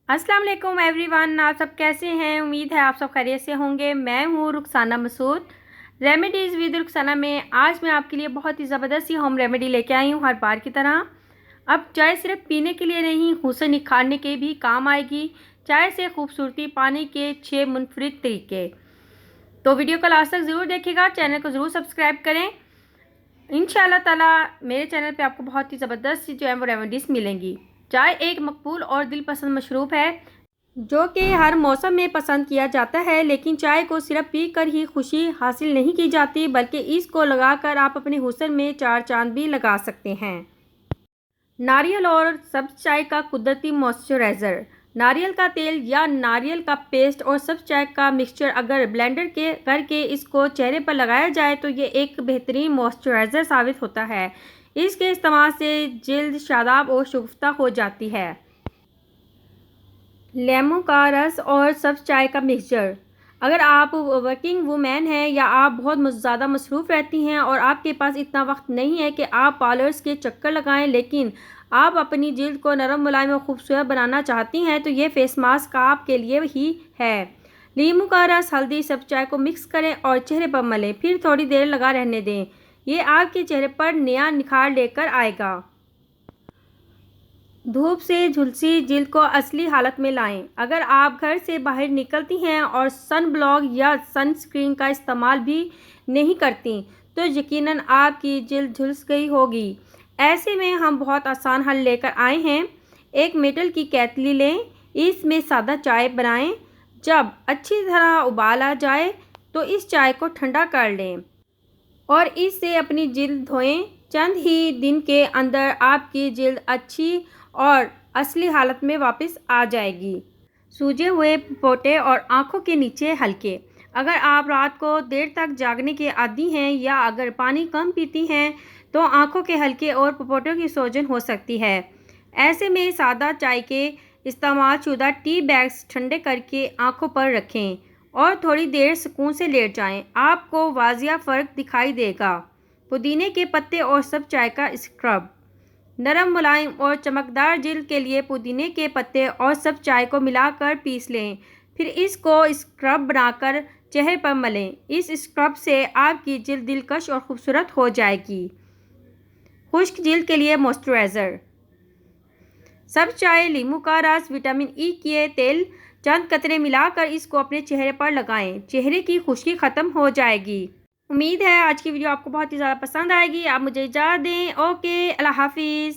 अस्सलाम वालेकुम एवरीवन, आप सब कैसे हैं। उम्मीद है आप सब खैरियत से होंगे। मैं हूँ रुखसाना मसूद, रेमेडीज़ विद रुखसाना में। आज मैं आपके लिए बहुत ही ज़बरदस्त सी होम रेमेडी लेके आई हूँ हर बार की तरह। अब चाय सिर्फ पीने के लिए नहीं, हुस्न निखारने के भी काम आएगी। चाय से खूबसूरती पाने के 6 मुनफरिद तरीके। तो वीडियो को लास्ट तक ज़रूर देखिएगा, चैनल को ज़रूर सब्सक्राइब करें। इंशाल्लाह ताला मेरे चैनल पे आपको बहुत ही ज़बरदस्त सी जो है वो रेमेडीज़ मिलेंगी। चाय एक मकबूल और दिल पसंद मशरूब है जो कि हर मौसम में पसंद किया जाता है, लेकिन चाय को सिर्फ पीकर ही खुशी हासिल नहीं की जाती, बल्कि इसको लगाकर आप अपने हुस्न में चार चांद भी लगा सकते हैं। नारियल और सब्ज़ चाय का कुदरती मॉइस्चराइज़र। नारियल का तेल या नारियल का पेस्ट और सब्ज़ चाय का मिक्सचर अगर ब्लेंडर के करके इसको चेहरे पर लगाया जाए तो ये एक बेहतरीन मॉइस्चराइज़र साबित होता है। इसके इस्तेमाल से जिल्द शादाब और शुगुफ्ता हो जाती है। लेमन का रस और सब्ज़ चाय का मिक्सचर। अगर आप वर्किंग वूमेन हैं या आप बहुत ज़्यादा मसरूफ़ रहती हैं और आपके पास इतना वक्त नहीं है कि आप पार्लर्स के चक्कर लगाएं, लेकिन आप अपनी जिल्द को नरम मुलायम और खूबसूरत बनाना चाहती हैं, तो ये फेस मास्क आपके लिए ही है। नींबू का रस, हल्दी, सब्ज़ चाय को मिक्स करें और चेहरे पर मलें, फिर थोड़ी देर लगा रहने दें। ये आपके चेहरे पर नया निखार लेकर आएगा। धूप से झुलसी जिल्द को असली हालत में लाएं। अगर आप घर से बाहर निकलती हैं और सन ब्लॉक या सनस्क्रीन का इस्तेमाल भी नहीं करती, तो यकीनन आपकी जिल्द झुलस गई होगी। ऐसे में हम बहुत आसान हल लेकर आए हैं। एक मेटल की केतली लें, इसमें सादा चाय बनाएं। जब अच्छी तरह उबाल आ जाए तो इस चाय को ठंडा कर लें और इससे अपनी जिल्द धोएं। चंद ही दिन के अंदर आपकी जिल्द अच्छी और असली हालत में वापस आ जाएगी। सूजे हुए पोटे और आँखों के नीचे हल्के। अगर आप रात को देर तक जागने के आदी हैं या अगर पानी कम पीती हैं, तो आँखों के हल्के और पपोटों की सूजन हो सकती है। ऐसे में सादा चाय के इस्तेमाल शुदा टी बैग्स ठंडे करके आँखों पर रखें और थोड़ी देर सुकून से लेट जाएं। आपको वाजिया फ़र्क दिखाई देगा। पुदीने के पत्ते और सब चाय का स्क्रब। नरम, मुलायम और चमकदार जिल्द के लिए पुदीने के पत्ते और सब चाय को मिलाकर पीस लें, फिर इसको स्क्रब बनाकर चेहरे पर मलें। इस स्क्रब से आपकी जिल्द दिलकश और खूबसूरत हो जाएगी। खुश्क जिल्द के लिए मॉइस्चराइज़र। सब चाय, नींबू का रस, विटामिन ई के तेल, चंद कतरे मिलाकर इसको अपने चेहरे पर लगाएं। चेहरे की खुश्की ख़त्म हो जाएगी। उम्मीद है आज की वीडियो आपको बहुत ही ज़्यादा पसंद आएगी। आप मुझे इजाज़त दें। ओके, अल्लाह हाफिज़।